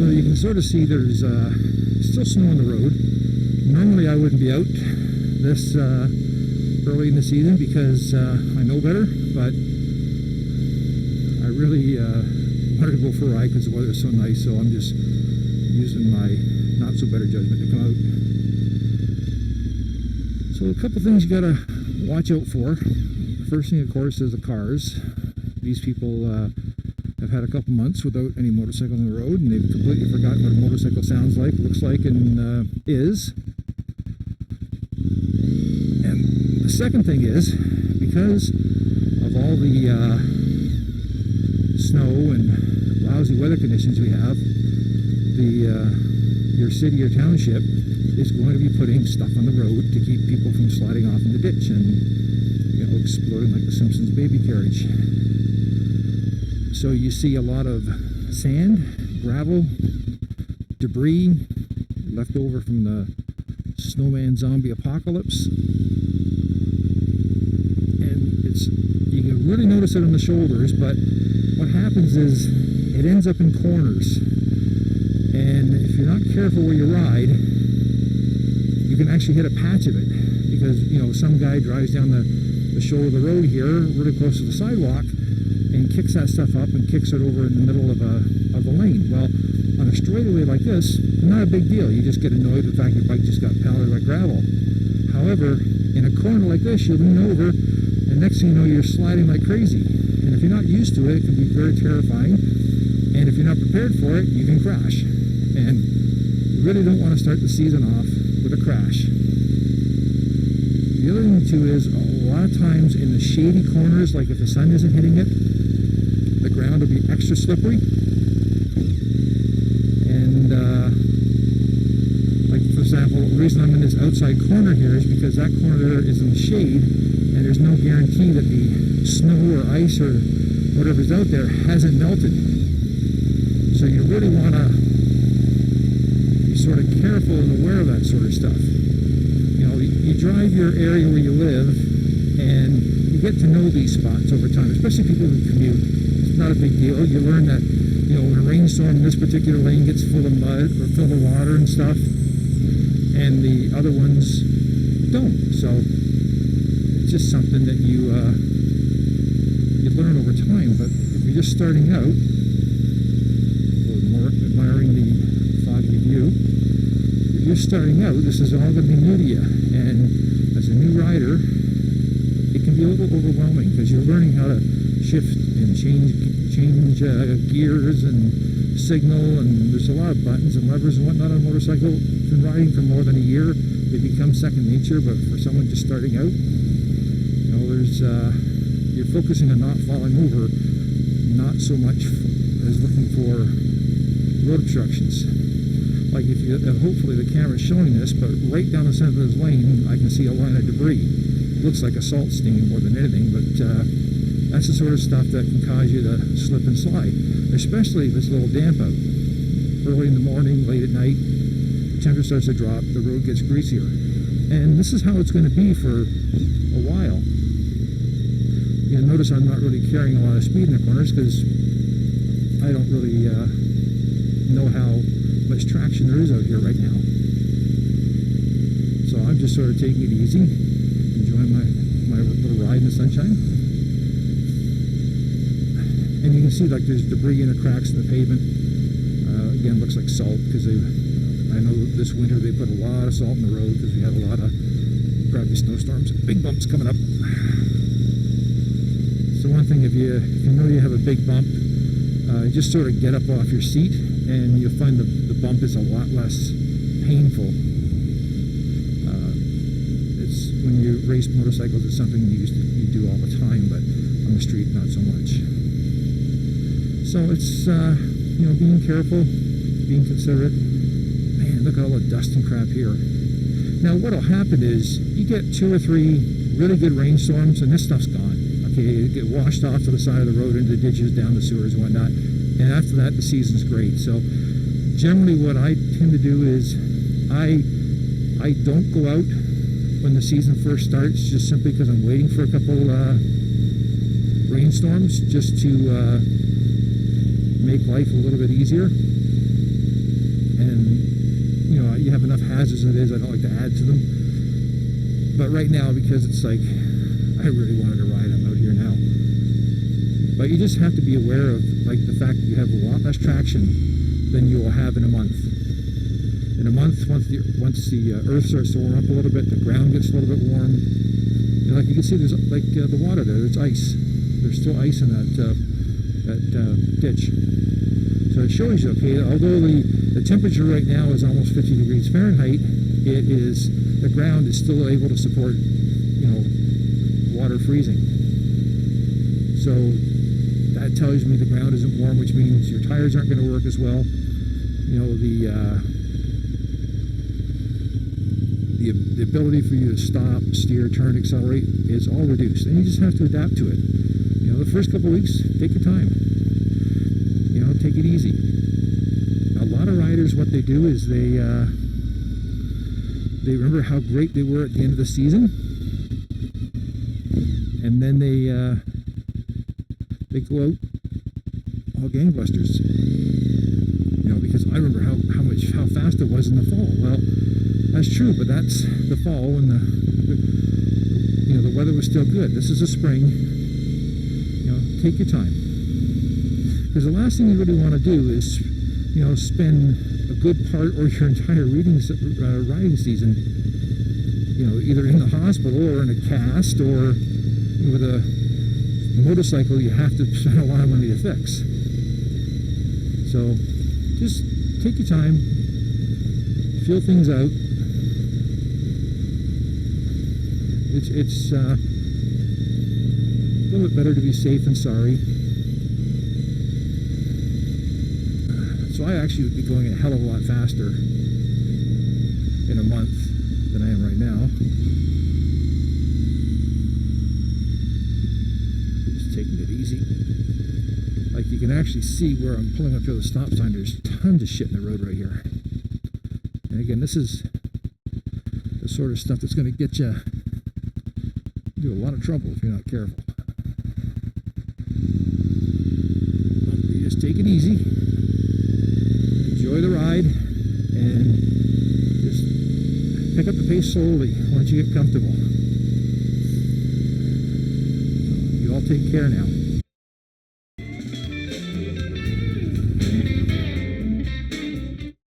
So you can sort of see there's still snow on the road. Normally I wouldn't be out this early in the season because I know better, but I really wanted to go for a ride because the weather is so nice, so I'm just using my not so better judgment to come out. So a couple things you gotta watch out for. First thing, of course, is the cars. These people have had a couple months without any motorcycle on the road, and they've completely forgotten what a motorcycle sounds like, looks like, and is. And the second thing is, because of all the snow and lousy weather conditions we have, your city or township is going to be putting stuff on the road to keep people from sliding off in the ditch and, you know, exploding like the Simpsons baby carriage. So you see a lot of sand, gravel, debris left over from the snowman zombie apocalypse, and you can really notice it on the shoulders. But what happens is it ends up in corners, and if you're not careful where you ride, you can actually hit a patch of it, because, you know, some guy drives down the shoulder of the road here really close to the sidewalk and kicks that stuff up and kicks it over in the middle of a lane. Well, on a straightaway like this, not a big deal. You just get annoyed with the fact your bike just got pounded like gravel. However, in a corner like this, you lean over, and next thing you know, you're sliding like crazy. And if you're not used to it, it can be very terrifying. And if you're not prepared for it, you can crash. And you really don't want to start the season off with a crash. The other thing too is, a lot of times in the shady corners, like if the sun isn't hitting it, the ground will be extra slippery. And like, for example, the reason I'm in this outside corner here is because that corner there is in the shade, and there's no guarantee that the snow or ice or whatever's out there hasn't melted. So you really want to be sort of careful and aware of that sort of stuff. You know, you drive your area where you live, and you get to know these spots over time, especially people who commute. It's not a big deal. You learn that, you know, when a rainstorm, this particular lane gets full of mud or filled with water and stuff, and the other ones don't. So it's just something that you learn over time. But if you're just starting out, or more admiring the foggy view, if you're starting out, this is all going to be new to you. And as a new rider, it can be a little overwhelming because you're learning how to shift and change gears and signal, and there's a lot of buttons and levers and whatnot on a motorcycle. Been riding for more than a year, they become second nature. But for someone just starting out, you know, you're focusing on not falling over, not so much as looking for road obstructions. Like if you, hopefully the camera's showing this, but right down the center of this lane, I can see a line of debris. It looks like a salt stain more than anything, but that's the sort of stuff that can cause you to slip and slide, especially if it's a little damp out. Early in the morning, late at night, temperature starts to drop, the road gets greasier. And this is how it's going to be for a while. You'll notice I'm not really carrying a lot of speed in the corners because I don't really know how much traction there is out here right now. So I'm just sort of taking it easy, enjoying my little ride in the sunshine. And you can see like there's debris in the cracks in the pavement. Again, looks like salt because I know this winter they put a lot of salt in the road because we had a lot of crappy snowstorms, big bumps coming up. So one thing, if you know you have a big bump, just sort of get up off your seat, and you'll find the bump is a lot less painful. It's when you race motorcycles, it's something you do all the time, but on the street, not so much. So it's you know, being careful, being considerate. Man, look at all the dust and crap here. Now, what'll happen is you get 2 or 3 really good rainstorms, and this stuff's gone. Okay, it get washed off to the side of the road into the ditches, down the sewers and whatnot. And after that, the season's great. So generally what I tend to do is I don't go out when the season first starts, just simply because I'm waiting for a couple rainstorms just to make life a little bit easier. and you know, you have enough hazards as it is. I don't like to add to them. But right now, because it's like, I really wanted to ride, I'm out here now. But you just have to be aware of like the fact that you have a lot less traction than you will have in a month. In a month, once the earth starts to warm up a little bit, the ground gets a little bit warm. And like you can see, there's like the water there. There's ice. There's still ice in that ditch. So it shows you, okay, although the temperature right now is almost 50 degrees Fahrenheit, the ground is still able to support, you know, water freezing. So that tells me the ground isn't warm, which means your tires aren't going to work as well. You know, the ability for you to stop, steer, turn, accelerate is all reduced, and you just have to adapt to it. You know, the first couple of weeks, take your time. You know, take it easy. A lot of riders, what they do is they remember how great they were at the end of the season, and then they go out all gangbusters. You know, because I remember how fast it was in the fall. Well, that's true, but that's the fall when the weather was still good. This is the spring. You know, take your time, because the last thing you really want to do is, you know, spend a good part or your entire riding season, you know, either in the hospital or in a cast or with a motorcycle you have to spend a lot of money to fix. So just take your time, feel things out. It's a little bit better to be safe than sorry. So I actually would be going a hell of a lot faster in a month than I am right now. Just taking it easy. Like you can actually see where I'm pulling up to the stop sign. There's tons of shit in the road right here. And again, this is the sort of stuff that's going to get you into a lot of trouble if you're not careful. You just take it easy. Enjoy the ride, and just pick up the pace slowly once you get comfortable. You all take care now.